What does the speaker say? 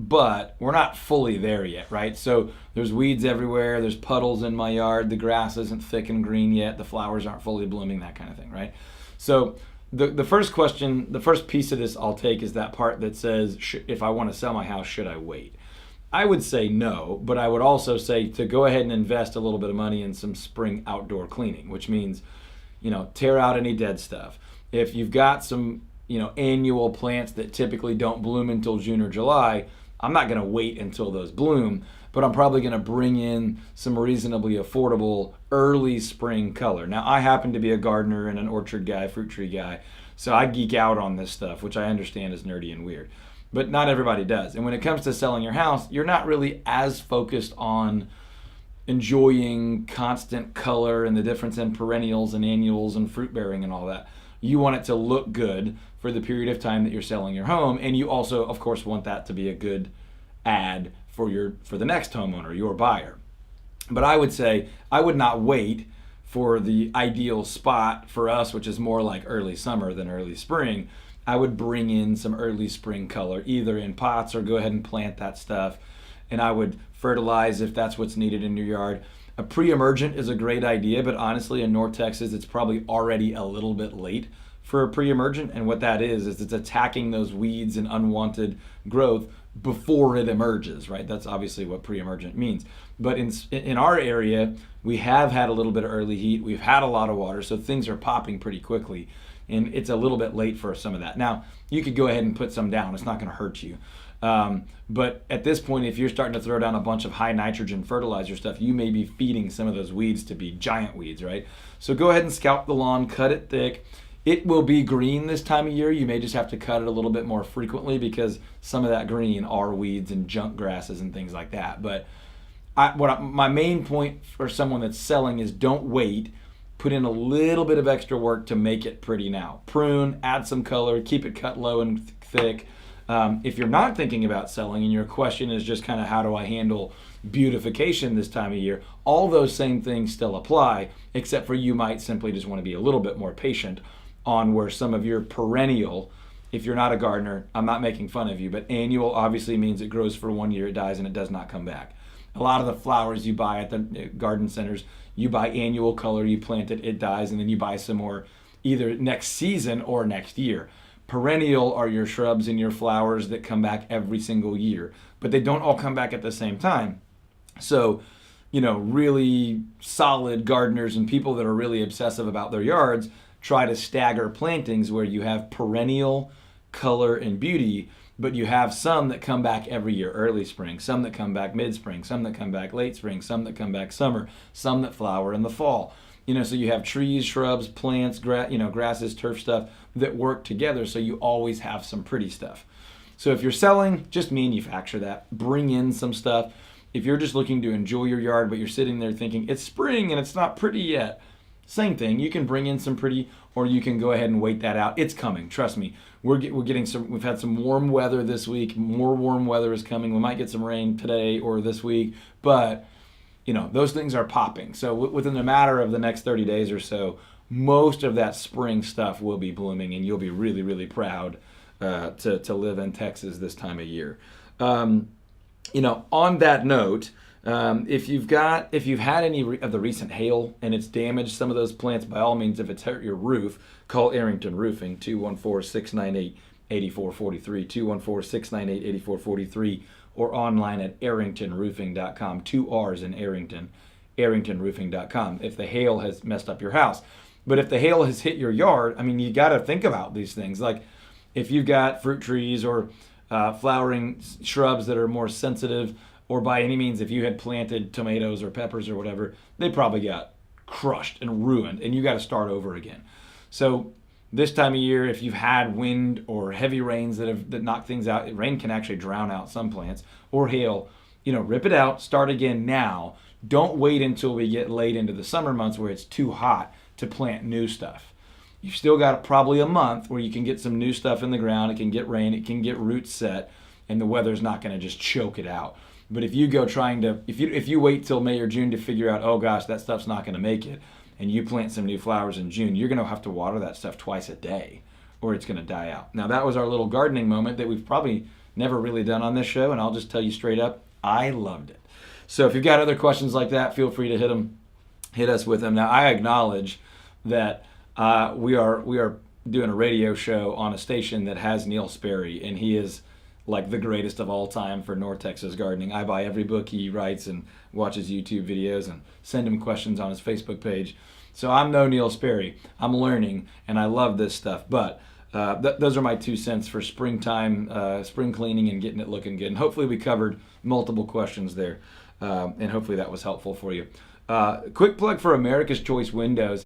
but we're not fully there yet, right? So there's weeds everywhere, there's puddles in my yard, the grass isn't thick and green yet, the flowers aren't fully blooming, that kind of thing, right? So the first question, the first piece of this I'll take is that part that says, if I want to sell my house, should I wait? I would say no, but I would also say to go ahead and invest a little bit of money in some spring outdoor cleaning, which means, tear out any dead stuff. If you've got some, annual plants that typically don't bloom until June or July, I'm not going to wait until those bloom, but I'm probably going to bring in some reasonably affordable early spring color. Now, I happen to be a gardener and an orchard guy, fruit tree guy, so I geek out on this stuff, which I understand is nerdy and weird. But not everybody does. And when it comes to selling your house, you're not really as focused on enjoying constant color and the difference in perennials and annuals and fruit bearing and all that. You want it to look good for the period of time that you're selling your home, and you also, of course, want that to be a good ad for the next homeowner, your buyer. But I would say I would not wait for the ideal spot for us, which is more like early summer than early spring. I would bring in some early spring color, either in pots or go ahead and plant that stuff, and I would fertilize if that's what's needed in your yard. A pre-emergent is a great idea, but honestly, in North Texas, it's probably already a little bit late for a pre-emergent, and what that is it's attacking those weeds and unwanted growth before it emerges, right? That's obviously what pre-emergent means. But in our area, we have had a little bit of early heat. We've had a lot of water, so things are popping pretty quickly, and it's a little bit late for some of that. Now, you could go ahead and put some down. It's not going to hurt you. But at this point, if you're starting to throw down a bunch of high nitrogen fertilizer stuff, you may be feeding some of those weeds to be giant weeds, right? So go ahead and scalp the lawn, cut it thick. It will be green this time of year. You may just have to cut it a little bit more frequently because some of that green are weeds and junk grasses and things like that. But my main point for someone that's selling is don't wait. Put in a little bit of extra work to make it pretty now. Prune, add some color, keep it cut low and thick. If you're not thinking about selling and your question is just kind of how do I handle beautification this time of year, all those same things still apply, except for you might simply just want to be a little bit more patient on where some of your perennial, if you're not a gardener, I'm not making fun of you, but annual obviously means it grows for 1 year, it dies, and it does not come back. A lot of the flowers you buy at the garden centers, you buy annual color, you plant it, it dies, and then you buy some more either next season or next year. Perennial are your shrubs and your flowers that come back every single year, but they don't all come back at the same time. So, really solid gardeners and people that are really obsessive about their yards try to stagger plantings where you have perennial color and beauty, but you have some that come back every year, early spring, some that come back mid-spring, some that come back late spring, some that come back summer, some that flower in the fall. So you have trees, shrubs, plants, grasses, turf stuff that work together, so you always have some pretty stuff. So if you're selling, just manufacture that. Bring in some stuff. If you're just looking to enjoy your yard, but you're sitting there thinking, it's spring and it's not pretty yet, same thing. You can bring in some pretty, or you can go ahead and wait that out. It's coming, trust me. We're getting some. We've had some warm weather this week. More warm weather is coming. We might get some rain today or this week, but those things are popping. So within a matter of the next 30 days or so, most of that spring stuff will be blooming, and you'll be really, really proud to live in Texas this time of year. On that note, if you've had any of the recent hail and it's damaged some of those plants, by all means, if it's hurt your roof, call Arrington Roofing, 214-698-8443, 214-698-8443, or online at arringtonroofing.com, 2 R's in Arrington, arringtonroofing.com, if the hail has messed up your house. But if the hail has hit your yard, you got to think about these things. Like if you've got fruit trees or flowering shrubs that are more sensitive, or by any means, if you had planted tomatoes or peppers or whatever, they probably got crushed and ruined, and you got to start over again. So this time of year, if you've had wind or heavy rains that knock things out, rain can actually drown out some plants, or hail, rip it out, start again now. Don't wait until we get late into the summer months where it's too hot to plant new stuff. You've still got probably a month where you can get some new stuff in the ground. It can get rain, it can get roots set, and the weather's not going to just choke it out. But if you go if you wait till May or June to figure out, oh gosh, that stuff's not going to make it, and you plant some new flowers in June, you're going to have to water that stuff twice a day, or it's going to die out. Now that was our little gardening moment that we've probably never really done on this show, and I'll just tell you straight up, I loved it. So if you've got other questions like that, feel free to hit us with them. Now, I acknowledge that we are doing a radio show on a station that has Neil Sperry, and he is like the greatest of all time for North Texas gardening. I buy every book he writes and watch his YouTube videos and send him questions on his Facebook page. So I'm no Neil Sperry. I'm learning, and I love this stuff. But those are my 2 cents for springtime, spring cleaning and getting it looking good. And hopefully we covered multiple questions there, and hopefully that was helpful for you. Quick plug for America's Choice Windows.